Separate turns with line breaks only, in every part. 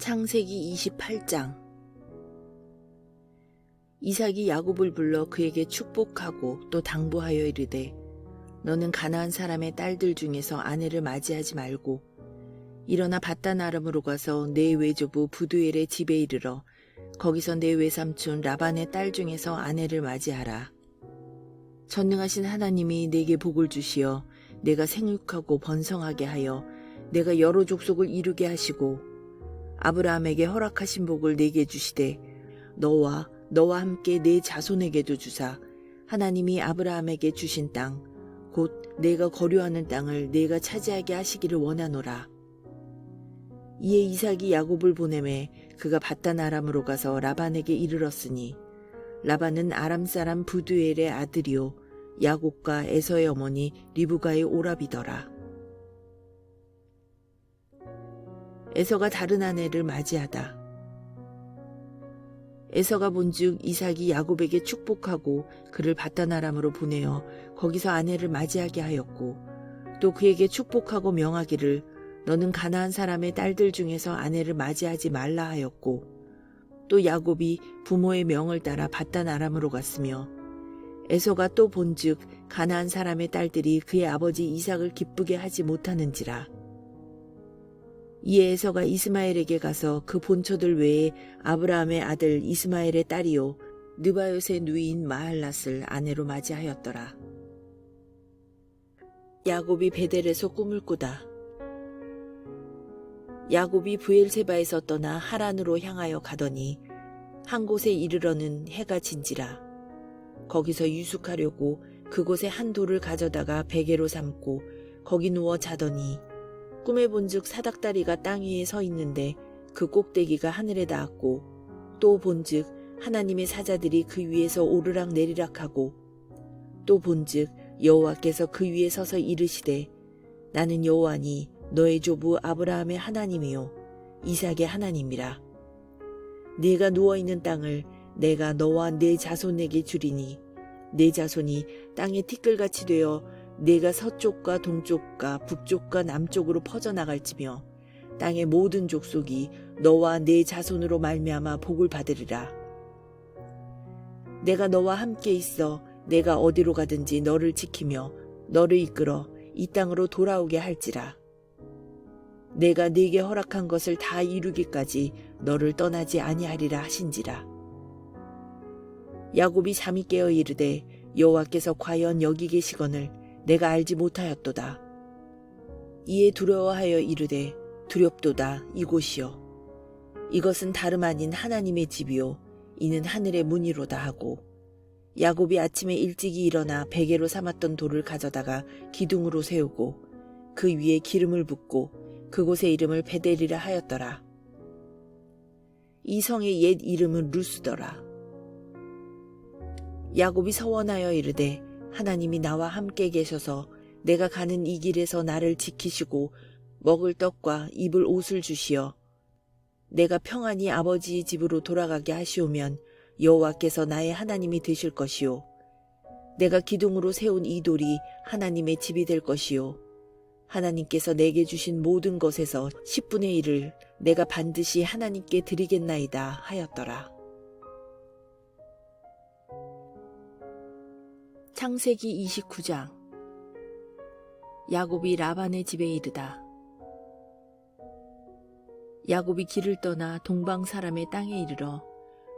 창세기 28장. 이삭이 야곱을 불러 그에게 축복하고 또 당부하여 이르되 너는 가나안 사람의 딸들 중에서 아내를 맞이하지 말고 일어나 밧단 아람으로 가서 내 외조부 부두엘의 집에 이르러 거기서 내 외삼촌 라반의 딸 중에서 아내를 맞이하라. 전능하신 하나님이 내게 복을 주시어 내가 생육하고 번성하게 하여 내가 여러 족속을 이루게 하시고 아브라함에게 허락하신 복을 내게 주시되 너와 함께 내 자손에게도 주사 하나님이 아브라함에게 주신 땅 곧 내가 거류하는 땅을 내가 차지하게 하시기를 원하노라. 이에 이삭이 야곱을 보내매 그가 밧단 아람으로 가서 라반에게 이르렀으니 라반은 아람 사람 부두엘의 아들이요 야곱과 에서의 어머니 리브가의 오라비더라. 에서가 다른 아내를 맞이하다. 에서가 본즉 이삭이 야곱에게 축복하고 그를 밧단 아람으로 보내어 거기서 아내를 맞이하게 하였고 또 그에게 축복하고 명하기를 너는 가나안 사람의 딸들 중에서 아내를 맞이하지 말라 하였고 또 야곱이 부모의 명을 따라 밧단 아람으로 갔으며 에서가 또 본즉 가나안 사람의 딸들이 그의 아버지 이삭을 기쁘게 하지 못하는지라. 이에 에서가 이스마엘에게 가서 그 본처들 외에 아브라함의 아들 이스마엘의 딸이요 느바요의 누이인 마할랏을 아내로 맞이하였더라. 야곱이 베델에서 꿈을 꾸다. 야곱이 브엘세바에서 떠나 하란으로 향하여 가더니 한 곳에 이르러는 해가 진지라. 거기서 유숙하려고 그곳에 한 돌을 가져다가 베개로 삼고 거기 누워 자더니 꿈에 본즉 사닥다리가 땅 위에 서 있는데 그 꼭대기가 하늘에 닿았고 또 본즉 하나님의 사자들이 그 위에서 오르락 내리락하고 또 본즉 여호와께서 그 위에 서서 이르시되 나는 여호와니 너의 조부 아브라함의 하나님이요 이삭의 하나님이라. 네가 누워있는 땅을 내가 너와 네 자손에게 주리니 네 자손이 땅의 티끌같이 되어 네가 서쪽과 동쪽과 북쪽과 남쪽으로 퍼져나갈지며 땅의 모든 족속이 너와 네 자손으로 말미암아 복을 받으리라. 내가 너와 함께 있어 내가 어디로 가든지 너를 지키며 너를 이끌어 이 땅으로 돌아오게 할지라. 내가 네게 허락한 것을 다 이루기까지 너를 떠나지 아니하리라 하신지라. 야곱이 잠이 깨어 이르되 여호와께서 과연 여기 계시거늘 내가 알지 못하였도다. 이에 두려워하여 이르되 두렵도다 이곳이여 이것은 다름 아닌 하나님의 집이요 이는 하늘의 문이로다 하고 야곱이 아침에 일찍이 일어나 베개로 삼았던 돌을 가져다가 기둥으로 세우고 그 위에 기름을 붓고 그곳의 이름을 베델이라 하였더라. 이 성의 옛 이름은 루스더라. 야곱이 서원하여 이르되 하나님이 나와 함께 계셔서 내가 가는 이 길에서 나를 지키시고 먹을 떡과 입을 옷을 주시어 내가 평안히 아버지의 집으로 돌아가게 하시오면 여호와께서 나의 하나님이 되실 것이요 내가 기둥으로 세운 이 돌이 하나님의 집이 될 것이요 하나님께서 내게 주신 모든 것에서 10분의 1을 내가 반드시 하나님께 드리겠나이다 하였더라. 창세기 29장. 야곱이 라반의 집에 이르다. 야곱이 길을 떠나 동방 사람의 땅에 이르러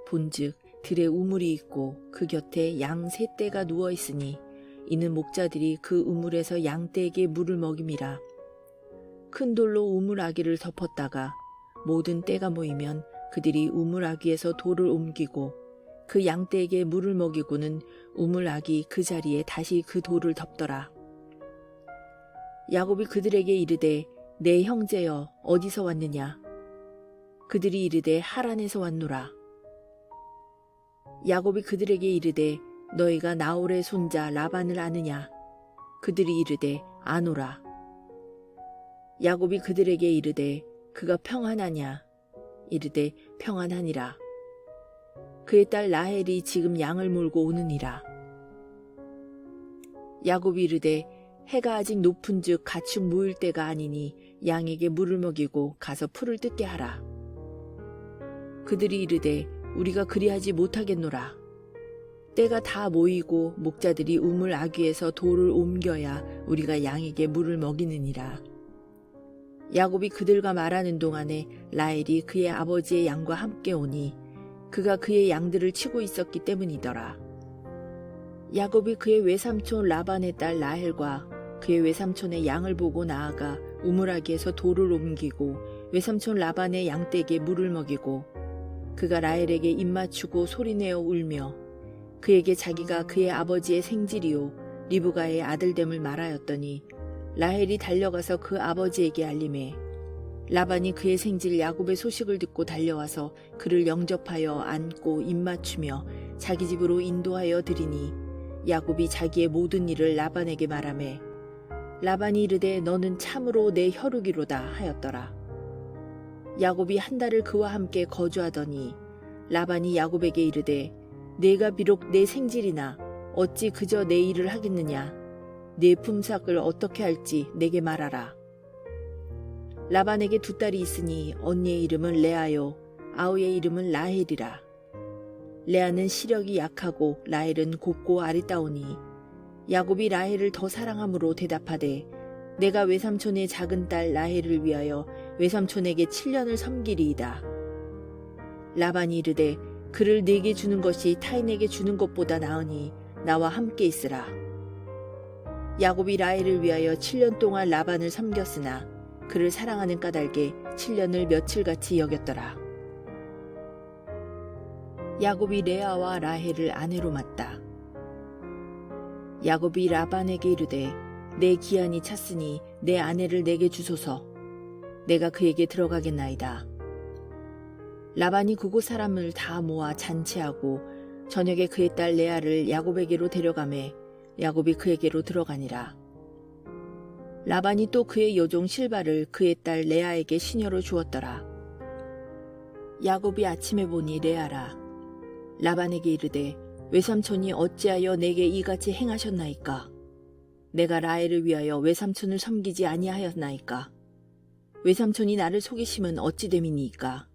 본즉 들에 우물이 있고 그 곁에 양 세 떼가 누워 있으니 이는 목자들이 그 우물에서 양 떼에게 물을 먹임이라. 큰 돌로 우물 아귀를 덮었다가 모든 떼가 모이면 그들이 우물 아귀에서 돌을 옮기고 그 양떼에게 물을 먹이고는 우물 아귀 그 자리에 다시 그 돌을 덮더라. 야곱이 그들에게 이르되 내 형제여 어디서 왔느냐? 그들이 이르되 하란에서 왔노라. 야곱이 그들에게 이르되 너희가 나홀의 손자 라반을 아느냐? 그들이 이르되 아노라. 야곱이 그들에게 이르되 그가 평안하냐? 이르되 평안하니라. 그의 딸 라헬이 지금 양을 몰고 오느니라. 야곱이 이르되 해가 아직 높은즉 가축 모일 때가 아니니 양에게 물을 먹이고 가서 풀을 뜯게 하라. 그들이 이르되 우리가 그리하지 못하겠노라. 때가 다 모이고 목자들이 우물 아귀에서 돌을 옮겨야 우리가 양에게 물을 먹이느니라. 야곱이 그들과 말하는 동안에 라헬이 그의 아버지의 양과 함께 오니 그가 그의 양들을 치고 있었기 때문이더라. 야곱이 그의 외삼촌 라반의 딸 라헬과 그의 외삼촌의 양을 보고 나아가 우물아기에서 돌을 옮기고 외삼촌 라반의 양떼에게 물을 먹이고 그가 라헬에게 입맞추고 소리내어 울며 그에게 자기가 그의 아버지의 생질이요 리브가의 아들됨을 말하였더니 라헬이 달려가서 그 아버지에게 알림해 라반이 그의 생질 야곱의 소식을 듣고 달려와서 그를 영접하여 안고 입맞추며 자기 집으로 인도하여 드리니 야곱이 자기의 모든 일을 라반에게 말하매 라반이 이르되 너는 참으로 내 혈육이로다 하였더라. 야곱이 한 달을 그와 함께 거주하더니 라반이 야곱에게 이르되 내가 비록 내 생질이나 어찌 그저 내 일을 하겠느냐. 내 품삯을 어떻게 할지 내게 말하라. 라반에게 두 딸이 있으니 언니의 이름은 레아요 아우의 이름은 라헬이라. 레아는 시력이 약하고 라헬은 곱고 아리따우니 야곱이 라헬을 더 사랑함으로 대답하되 내가 외삼촌의 작은 딸 라헬을 위하여 외삼촌에게 7년을 섬기리이다. 라반이 이르되 그를 내게 주는 것이 타인에게 주는 것보다 나으니 나와 함께 있으라. 야곱이 라헬을 위하여 7년 동안 라반을 섬겼으나 그를 사랑하는 까닭에 7년을 며칠같이 여겼더라. 야곱이 레아와 라헬을 아내로 맞다. 야곱이 라반에게 이르되 내 기한이 찼으니 내 아내를 내게 주소서. 내가 그에게 들어가겠나이다. 라반이 그곳 사람을 다 모아 잔치하고 저녁에 그의 딸 레아를 야곱에게로 데려가매 야곱이 그에게로 들어가니라. 라반이 또 그의 여종 실바를 그의 딸 레아에게 시녀로 주었더라. 야곱이 아침에 보니 레아라. 라반에게 이르되 외삼촌이 어찌하여 내게 이같이 행하셨나이까? 내가 라헬을 위하여 외삼촌을 섬기지 아니하였나이까? 외삼촌이 나를 속이심은 어찌 됨이니이까?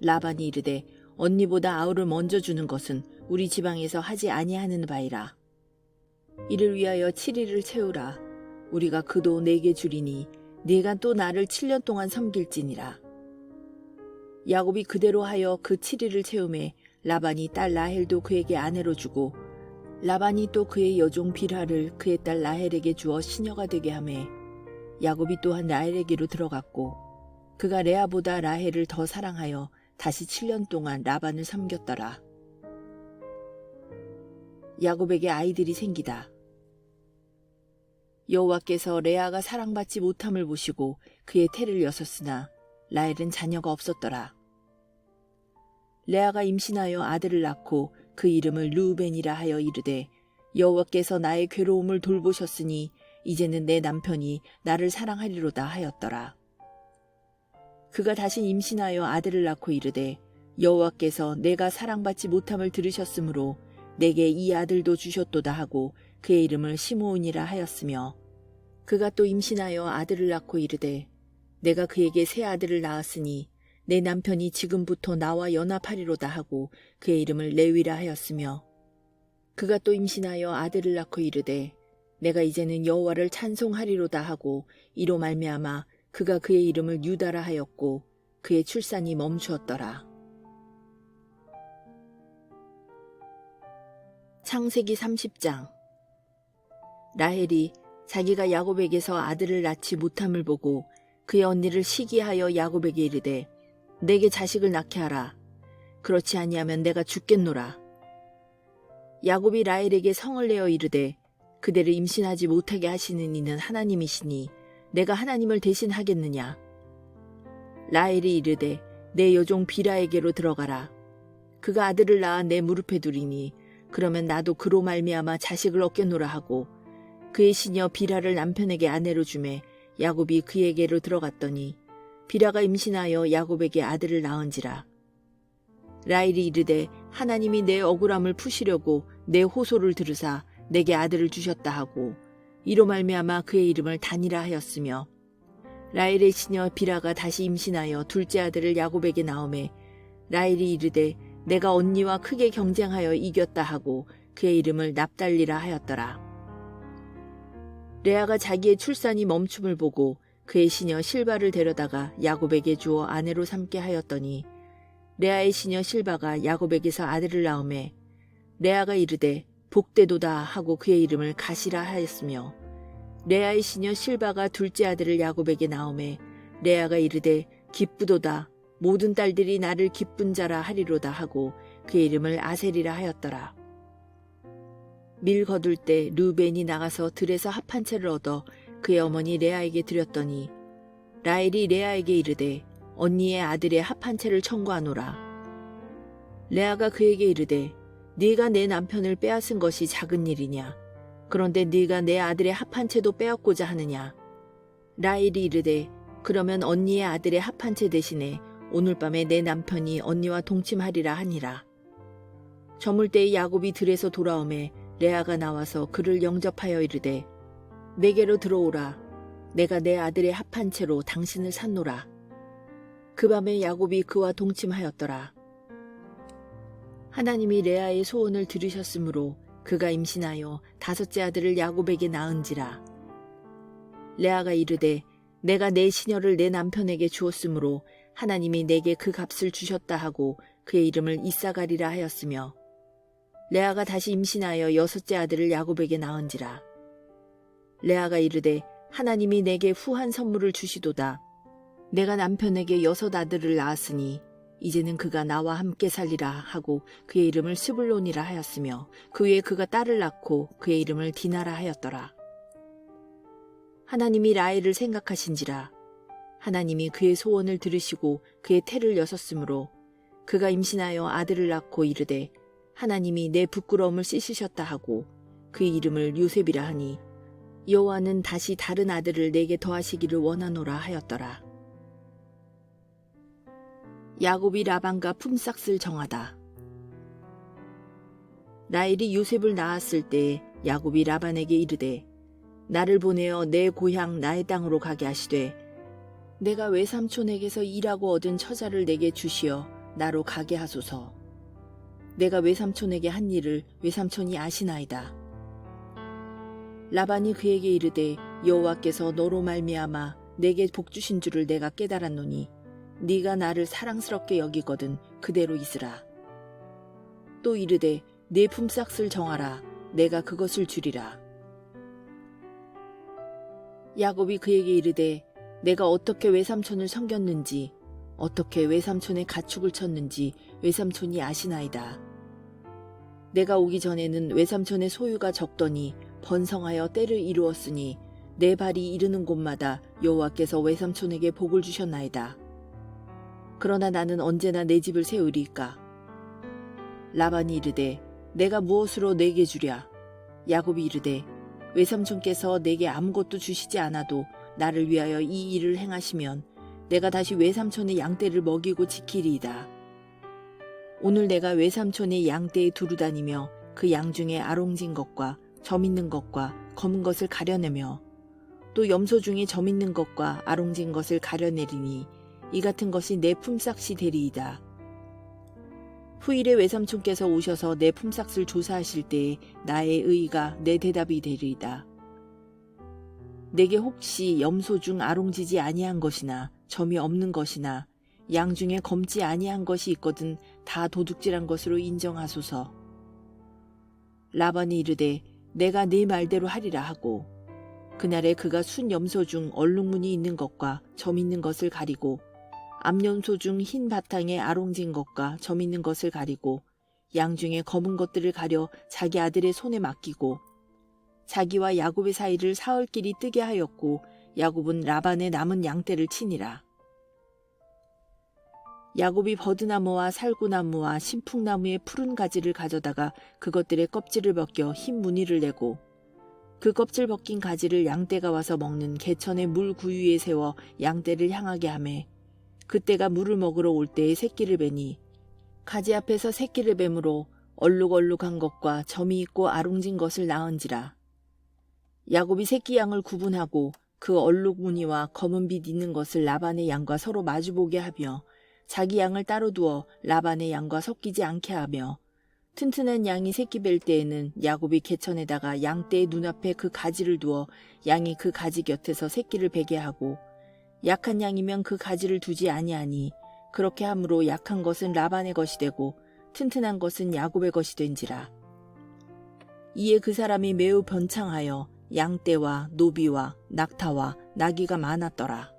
라반이 이르되 언니보다 아우를 먼저 주는 것은 우리 지방에서 하지 아니하는 바이라. 이를 위하여 7일을 채우라. 우리가 그도 내게 주리니 네가 또 나를 7년 동안 섬길지니라. 야곱이 그대로 하여 그 7일을 채우매 라반이 딸 라헬도 그에게 아내로 주고 라반이 또 그의 여종 빌하를 그의 딸 라헬에게 주어 시녀가 되게 하매 야곱이 또한 라헬에게로 들어갔고 그가 레아보다 라헬을 더 사랑하여 다시 7년 동안 라반을 섬겼더라. 야곱에게 아이들이 생기다. 여호와께서 레아가 사랑받지 못함을 보시고 그의 태를 여섰으나 라헬은 자녀가 없었더라. 레아가 임신하여 아들을 낳고 그 이름을 르우벤이라 하여 이르되 여호와께서 나의 괴로움을 돌보셨으니 이제는 내 남편이 나를 사랑하리로다 하였더라. 그가 다시 임신하여 아들을 낳고 이르되 여호와께서 내가 사랑받지 못함을 들으셨으므로 내게 이 아들도 주셨도다 하고 그의 이름을 시므온이라 하였으며 그가 또 임신하여 아들을 낳고 이르되 내가 그에게 새 아들을 낳았으니 내 남편이 지금부터 나와 연합하리로다 하고 그의 이름을 레위라 하였으며 그가 또 임신하여 아들을 낳고 이르되 내가 이제는 여호와를 찬송하리로다 하고 이로 말미암아 그가 그의 이름을 유다라 하였고 그의 출산이 멈추었더라. 창세기 30장. 라헬이 자기가 야곱에게서 아들을 낳지 못함을 보고 그의 언니를 시기하여 야곱에게 이르되 내게 자식을 낳게 하라. 그렇지 아니하면 내가 죽겠노라. 야곱이 라헬에게 성을 내어 이르되 그대를 임신하지 못하게 하시는 이는 하나님이시니 내가 하나님을 대신하겠느냐. 라헬이 이르되 내 여종 비라에게로 들어가라. 그가 아들을 낳아 내 무릎에 두리니 그러면 나도 그로 말미암아 자식을 얻겠노라 하고 그의 시녀 비라를 남편에게 아내로 주매 야곱이 그에게로 들어갔더니 비라가 임신하여 야곱에게 아들을 낳은지라. 라헬이 이르되 하나님이 내 억울함을 푸시려고 내 호소를 들으사 내게 아들을 주셨다 하고 이로 말미암아 그의 이름을 단이라 하였으며 라헬의 시녀 비라가 다시 임신하여 둘째 아들을 야곱에게 낳음에 라헬이 이르되 내가 언니와 크게 경쟁하여 이겼다 하고 그의 이름을 납달리라 하였더라. 레아가 자기의 출산이 멈춤을 보고 그의 시녀 실바를 데려다가 야곱에게 주어 아내로 삼게 하였더니 레아의 시녀 실바가 야곱에게서 아들을 낳음에 레아가 이르되 복되도다 하고 그의 이름을 가시라 하였으며 레아의 시녀 실바가 둘째 아들을 야곱에게 낳음에 레아가 이르되 기쁘도다 모든 딸들이 나를 기쁜 자라 하리로다 하고 그의 이름을 아셀이라 하였더라. 밀 거둘 때 르벤이 나가서 들에서 합 한 채를 얻어 그의 어머니 레아에게 드렸더니 라헬이 레아에게 이르되 언니의 아들의 합 한 채를 청구하노라. 레아가 그에게 이르되 네가 내 남편을 빼앗은 것이 작은 일이냐? 그런데 네가 내 아들의 합 한 채도 빼앗고자 하느냐? 라헬이 이르되 그러면 언니의 아들의 합 한 채 대신에 오늘 밤에 내 남편이 언니와 동침하리라 하니라. 저물 때에 야곱이 들에서 돌아오매 레아가 나와서 그를 영접하여 이르되 내게로 들어오라. 내가 내 아들의 합 한 채로 당신을 샀노라. 그 밤에 야곱이 그와 동침하였더라. 하나님이 레아의 소원을 들으셨으므로 그가 임신하여 다섯째 아들을 야곱에게 낳은지라. 레아가 이르되 내가 내 시녀를 내 남편에게 주었으므로 하나님이 내게 그 값을 주셨다 하고 그의 이름을 이사가리라 하였으며 레아가 다시 임신하여 여섯째 아들을 야곱에게 낳은지라. 레아가 이르되 하나님이 내게 후한 선물을 주시도다. 내가 남편에게 여섯 아들을 낳았으니 이제는 그가 나와 함께 살리라 하고 그의 이름을 스불론이라 하였으며 그 후에 그가 딸을 낳고 그의 이름을 디나라 하였더라. 하나님이 라헬을 생각하신지라. 하나님이 그의 소원을 들으시고 그의 태를 여섰으므로 그가 임신하여 아들을 낳고 이르되 하나님이 내 부끄러움을 씻으셨다 하고 그의 이름을 요셉이라 하니 여호와는 다시 다른 아들을 내게 더하시기를 원하노라 하였더라. 야곱이 라반과 품삯을 정하다. 라헬이 요셉을 낳았을 때 야곱이 라반에게 이르되 나를 보내어 내 고향 나의 땅으로 가게 하시되 내가 외삼촌에게서 일하고 얻은 처자를 내게 주시어 나로 가게 하소서. 내가 외삼촌에게 한 일을 외삼촌이 아시나이다. 라반이 그에게 이르되 여호와께서 너로 말미암아 내게 복 주신 줄을 내가 깨달았노니 네가 나를 사랑스럽게 여기거든 그대로 있으라. 또 이르되 네 품삯을 정하라. 내가 그것을 주리라. 야곱이 그에게 이르되 내가 어떻게 외삼촌을 섬겼는지 어떻게 외삼촌의 가축을 쳤는지 외삼촌이 아시나이다. 내가 오기 전에는 외삼촌의 소유가 적더니 번성하여 때를 이루었으니 내 발이 이르는 곳마다 여호와께서 외삼촌에게 복을 주셨나이다. 그러나 나는 언제나 내 집을 세우리까? 라반이 이르되 내가 무엇으로 내게 주랴? 야곱이 이르되 외삼촌께서 내게 아무것도 주시지 않아도 나를 위하여 이 일을 행하시면 내가 다시 외삼촌의 양떼를 먹이고 지키리이다. 오늘 내가 외삼촌의 양떼에 두루 다니며 그 양 중에 아롱진 것과 점 있는 것과 검은 것을 가려내며 또 염소 중에 점 있는 것과 아롱진 것을 가려내리니 이 같은 것이 내 품삯이 되리이다. 후일에 외삼촌께서 오셔서 내 품삯을 조사하실 때에 나의 의의가 내 대답이 되리이다. 내게 혹시 염소 중 아롱지지 아니한 것이나 점이 없는 것이나 양 중에 검지 아니한 것이 있거든 다 도둑질한 것으로 인정하소서. 라반이 이르되 내가 네 말대로 하리라 하고 그날에 그가 순 염소 중 얼룩무늬 있는 것과 점 있는 것을 가리고 암염소 중 흰 바탕에 아롱진 것과 점 있는 것을 가리고 양 중에 검은 것들을 가려 자기 아들의 손에 맡기고 자기와 야곱의 사이를 사흘길이 뜨게 하였고 야곱은 라반의 남은 양떼를 치니라. 야곱이 버드나무와 살구나무와 신풍나무의 푸른 가지를 가져다가 그것들의 껍질을 벗겨 흰 무늬를 내고 그 껍질 벗긴 가지를 양떼가 와서 먹는 개천의 물 구유에 세워 양떼를 향하게 하매 그때가 물을 먹으러 올 때에 새끼를 베니 가지 앞에서 새끼를 뱀으로 얼룩얼룩한 것과 점이 있고 아롱진 것을 낳은지라. 야곱이 새끼 양을 구분하고 그 얼룩 무늬와 검은 빛 있는 것을 라반의 양과 서로 마주보게 하며 자기 양을 따로 두어 라반의 양과 섞이지 않게 하며 튼튼한 양이 새끼 뵐 때에는 야곱이 개천에다가 양떼의 눈앞에 그 가지를 두어 양이 그 가지 곁에서 새끼를 베게 하고 약한 양이면 그 가지를 두지 아니하니 그렇게 함으로 약한 것은 라반의 것이 되고 튼튼한 것은 야곱의 것이 된지라. 이에 그 사람이 매우 번창하여 양떼와 노비와 낙타와 나귀가 많았더라.